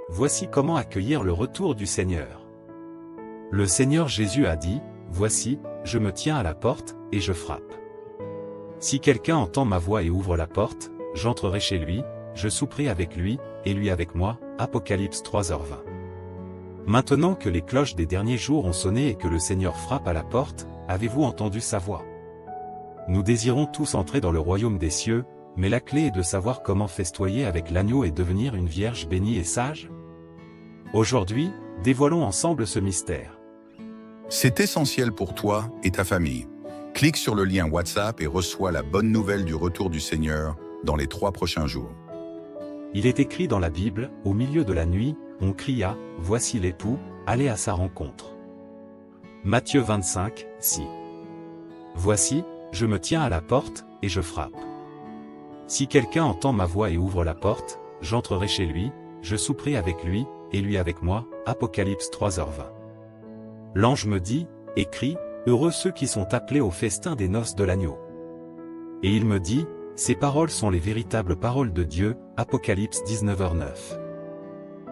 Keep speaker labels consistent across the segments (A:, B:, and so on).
A: voici comment accueillir le retour du Seigneur. Le Seigneur Jésus a dit, « Voici, je me tiens à la porte, et je frappe. Si quelqu'un entend ma voix et ouvre la porte, j'entrerai chez lui, je souperai avec lui, et lui avec moi. » Apocalypse 3h20. Maintenant que les cloches des derniers jours ont sonné et que le Seigneur frappe à la porte, avez-vous entendu sa voix? Nous désirons tous entrer dans le royaume des cieux, mais la clé est de savoir comment festoyer avec l'agneau et devenir une vierge bénie et sage. Aujourd'hui, dévoilons ensemble ce mystère.
B: C'est essentiel pour toi et ta famille. Clique sur le lien WhatsApp et reçois la bonne nouvelle du retour du Seigneur dans les 3 prochains jours.
A: Il est écrit dans la Bible, au milieu de la nuit, on cria, « Voici l'époux, allez à sa rencontre. » Matthieu 25, 6. Voici, je me tiens à la porte, et je frappe. Si quelqu'un entend ma voix et ouvre la porte, j'entrerai chez lui, je souperai avec lui, et lui avec moi. Apocalypse 3h20. L'ange me dit, écrit, heureux ceux qui sont appelés au festin des noces de l'agneau. Et il me dit, ces paroles sont les véritables paroles de Dieu. Apocalypse 19h9.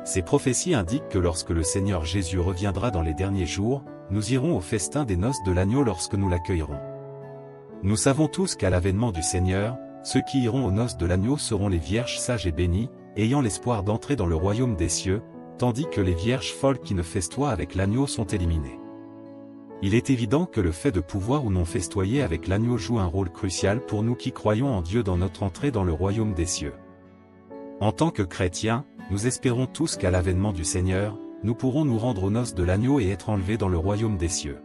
A: Ces prophéties indiquent que lorsque le Seigneur Jésus reviendra dans les derniers jours, nous irons au festin des noces de l'agneau lorsque nous l'accueillerons. Nous savons tous qu'à l'avènement du Seigneur, ceux qui iront aux noces de l'agneau seront les vierges sages et bénies, ayant l'espoir d'entrer dans le royaume des cieux, tandis que les vierges folles qui ne festoient avec l'agneau sont éliminées. Il est évident que le fait de pouvoir ou non festoyer avec l'agneau joue un rôle crucial pour nous qui croyons en Dieu dans notre entrée dans le royaume des cieux. En tant que chrétiens, nous espérons tous qu'à l'avènement du Seigneur, nous pourrons nous rendre aux noces de l'agneau et être enlevés dans le royaume des cieux.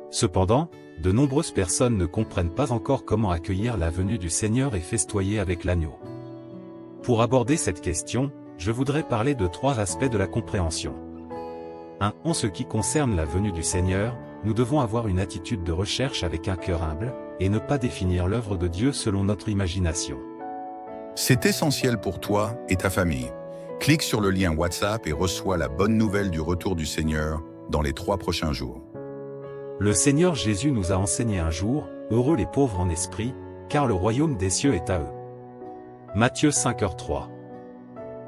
A: Cependant, de nombreuses personnes ne comprennent pas encore comment accueillir la venue du Seigneur et festoyer avec l'agneau. Pour aborder cette question, je voudrais parler de 3 aspects de la compréhension. 1. En ce qui concerne la venue du Seigneur, nous devons avoir une attitude de recherche avec un cœur humble, et ne pas définir l'œuvre de Dieu selon notre imagination.
B: C'est essentiel pour toi et ta famille. Clique sur le lien WhatsApp et reçois la bonne nouvelle du retour du Seigneur dans les 3 prochains jours.
A: Le Seigneur Jésus nous a enseigné un jour, « Heureux les pauvres en esprit, car le royaume des cieux est à eux. » Matthieu 5h3.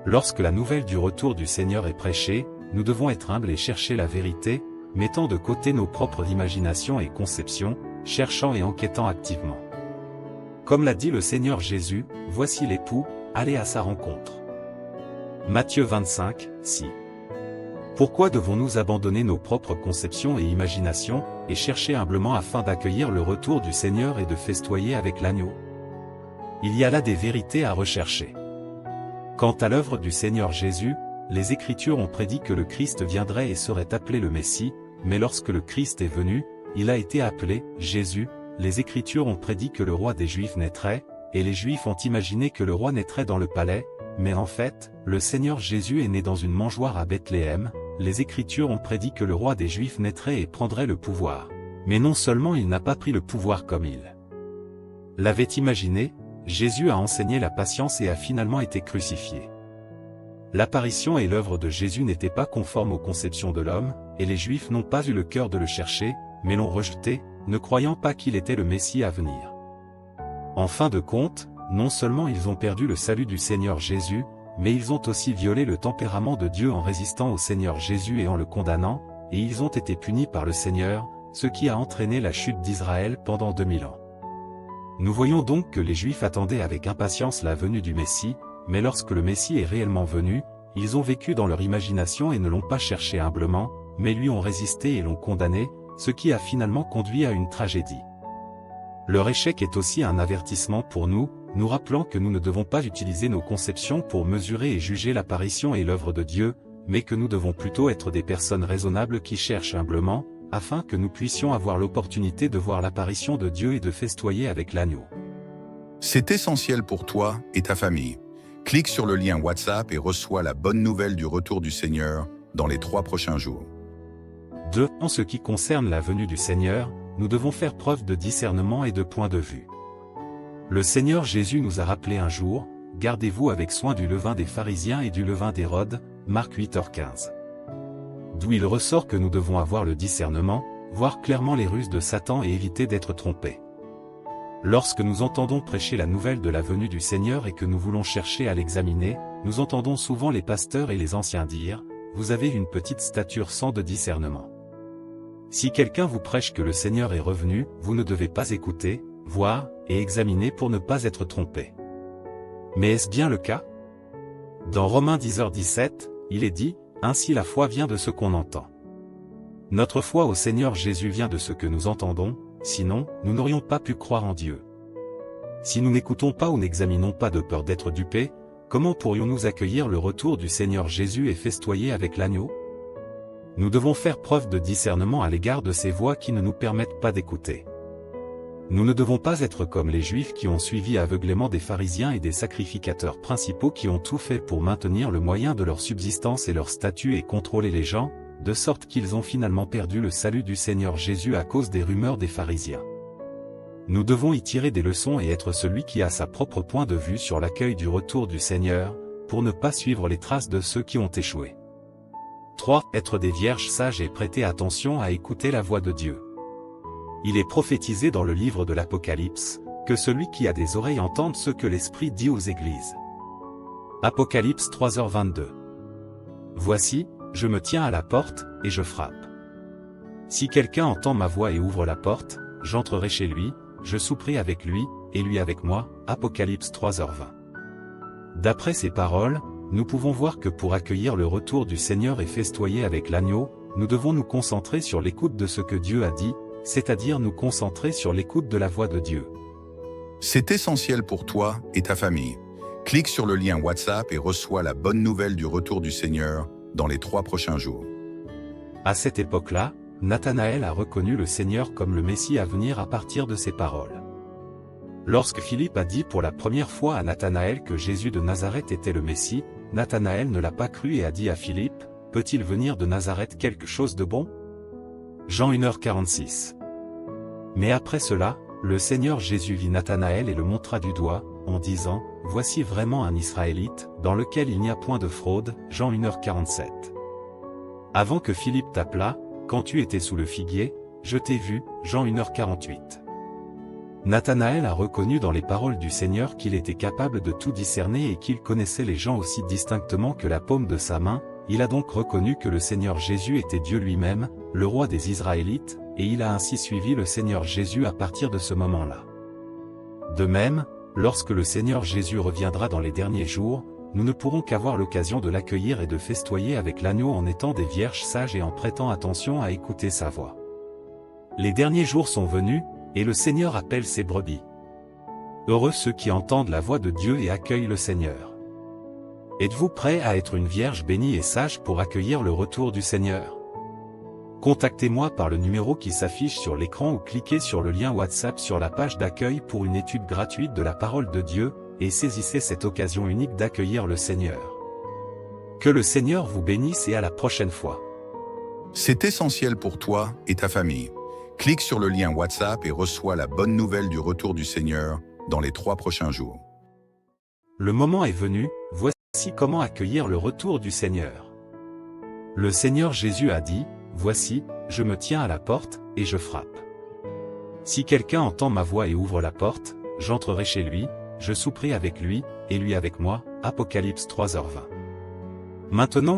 A: Lorsque la nouvelle du retour du Seigneur est prêchée, nous devons être humbles et chercher la vérité, mettant de côté nos propres imaginations et conceptions, cherchant et enquêtant activement. Comme l'a dit le Seigneur Jésus, « Voici l'époux, allez à sa rencontre. » Matthieu 25, 6. Pourquoi devons-nous abandonner nos propres conceptions et imaginations, et chercher humblement afin d'accueillir le retour du Seigneur et de festoyer avec l'agneau? Il y a là des vérités à rechercher. Quant à l'œuvre du Seigneur Jésus, les Écritures ont prédit que le Christ viendrait et serait appelé le Messie, mais lorsque le Christ est venu, il a été appelé Jésus. Les Écritures ont prédit que le roi des Juifs naîtrait, et les Juifs ont imaginé que le roi naîtrait dans le palais, mais en fait, le Seigneur Jésus est né dans une mangeoire à Bethléem. Les Écritures ont prédit que le roi des Juifs naîtrait et prendrait le pouvoir. Mais non seulement il n'a pas pris le pouvoir comme il l'avait imaginé, Jésus a enseigné la patience et a finalement été crucifié. L'apparition et l'œuvre de Jésus n'étaient pas conformes aux conceptions de l'homme, et les Juifs n'ont pas eu le cœur de le chercher, mais l'ont rejeté, ne croyant pas qu'il était le Messie à venir. En fin de compte, non seulement ils ont perdu le salut du Seigneur Jésus, mais ils ont aussi violé le tempérament de Dieu en résistant au Seigneur Jésus et en le condamnant, et ils ont été punis par le Seigneur, ce qui a entraîné la chute d'Israël pendant 2000 ans. Nous voyons donc que les Juifs attendaient avec impatience la venue du Messie, mais lorsque le Messie est réellement venu, ils ont vécu dans leur imagination et ne l'ont pas cherché humblement, mais lui ont résisté et l'ont condamné, ce qui a finalement conduit à une tragédie. Leur échec est aussi un avertissement pour nous, nous rappelant que nous ne devons pas utiliser nos conceptions pour mesurer et juger l'apparition et l'œuvre de Dieu, mais que nous devons plutôt être des personnes raisonnables qui cherchent humblement, afin que nous puissions avoir l'opportunité de voir l'apparition de Dieu et de festoyer avec l'agneau.
B: C'est essentiel pour toi et ta famille. Clique sur le lien WhatsApp et reçois la bonne nouvelle du retour du Seigneur dans les 3 prochains jours.
A: 2. En ce qui concerne la venue du Seigneur, nous devons faire preuve de discernement et de point de vue. Le Seigneur Jésus nous a rappelé un jour, « Gardez-vous avec soin du levain des pharisiens et du levain d'Hérode » Marc 8h15. D'où il ressort que nous devons avoir le discernement, voir clairement les ruses de Satan et éviter d'être trompés. Lorsque nous entendons prêcher la nouvelle de la venue du Seigneur et que nous voulons chercher à l'examiner, nous entendons souvent les pasteurs et les anciens dire, « Vous avez une petite stature sans de discernement. » Si quelqu'un vous prêche que le Seigneur est revenu, vous ne devez pas écouter, voir, et examiner pour ne pas être trompé. Mais est-ce bien le cas? Dans Romains 10h17, il est dit, « Ainsi la foi vient de ce qu'on entend. » Notre foi au Seigneur Jésus vient de ce que nous entendons, sinon, nous n'aurions pas pu croire en Dieu. Si nous n'écoutons pas ou n'examinons pas de peur d'être dupés, comment pourrions-nous accueillir le retour du Seigneur Jésus et festoyer avec l'agneau? Nous devons faire preuve de discernement à l'égard de ces voix qui ne nous permettent pas d'écouter. Nous ne devons pas être comme les Juifs qui ont suivi aveuglément des pharisiens et des sacrificateurs principaux qui ont tout fait pour maintenir le moyen de leur subsistance et leur statut et contrôler les gens, de sorte qu'ils ont finalement perdu le salut du Seigneur Jésus à cause des rumeurs des pharisiens. Nous devons y tirer des leçons et être celui qui a sa propre point de vue sur l'accueil du retour du Seigneur, pour ne pas suivre les traces de ceux qui ont échoué. 3. Être des vierges sages et prêter attention à écouter la voix de Dieu. Il est prophétisé dans le livre de l'Apocalypse, que celui qui a des oreilles entende ce que l'Esprit dit aux églises. Apocalypse 3h22. Voici, je me tiens à la porte, et je frappe. Si quelqu'un entend ma voix et ouvre la porte, j'entrerai chez lui, je souperai avec lui, et lui avec moi. Apocalypse 3h20. D'après ces paroles, nous pouvons voir que pour accueillir le retour du Seigneur et festoyer avec l'agneau, nous devons nous concentrer sur l'écoute de ce que Dieu a dit, c'est-à-dire nous concentrer sur l'écoute de la voix de Dieu.
B: C'est essentiel pour toi et ta famille. Clique sur le lien WhatsApp et reçois la bonne nouvelle du retour du Seigneur dans les 3 prochains jours.
A: À cette époque-là, Nathanaël a reconnu le Seigneur comme le Messie à venir à partir de ces paroles. Lorsque Philippe a dit pour la première fois à Nathanaël que Jésus de Nazareth était le Messie, Nathanaël ne l'a pas cru et a dit à Philippe, « Peut-il venir de Nazareth quelque chose de bon ?» Jean 1h46. Mais après cela, le Seigneur Jésus vit Nathanaël et le montra du doigt, en disant, « Voici vraiment un Israélite, dans lequel il n'y a point de fraude. » Jean 1h47. Avant que Philippe t'appelât, quand tu étais sous le figuier, je t'ai vu. Jean 1h48. Nathanaël a reconnu dans les paroles du Seigneur qu'il était capable de tout discerner et qu'il connaissait les gens aussi distinctement que la paume de sa main. Il a donc reconnu que le Seigneur Jésus était Dieu lui-même, le roi des Israélites, et il a ainsi suivi le Seigneur Jésus à partir de ce moment-là. De même, lorsque le Seigneur Jésus reviendra dans les derniers jours, nous ne pourrons qu'avoir l'occasion de l'accueillir et de festoyer avec l'agneau en étant des vierges sages et en prêtant attention à écouter sa voix. Les derniers jours sont venus, et le Seigneur appelle ses brebis. Heureux ceux qui entendent la voix de Dieu et accueillent le Seigneur. Êtes-vous prêt à être une vierge bénie et sage pour accueillir le retour du Seigneur? Contactez-moi par le numéro qui s'affiche sur l'écran ou cliquez sur le lien WhatsApp sur la page d'accueil pour une étude gratuite de la parole de Dieu, et saisissez cette occasion unique d'accueillir le Seigneur. Que le Seigneur vous bénisse et à la prochaine fois.
B: C'est essentiel pour toi et ta famille. Clique sur le lien WhatsApp et reçois la bonne nouvelle du retour du Seigneur dans les 3 prochains jours.
A: Le moment est venu, voici comment accueillir le retour du Seigneur. Le Seigneur Jésus a dit, « Voici, je me tiens à la porte, et je frappe. Si quelqu'un entend ma voix et ouvre la porte, j'entrerai chez lui, je souperai avec lui, et lui avec moi. » Apocalypse 3h20. Maintenant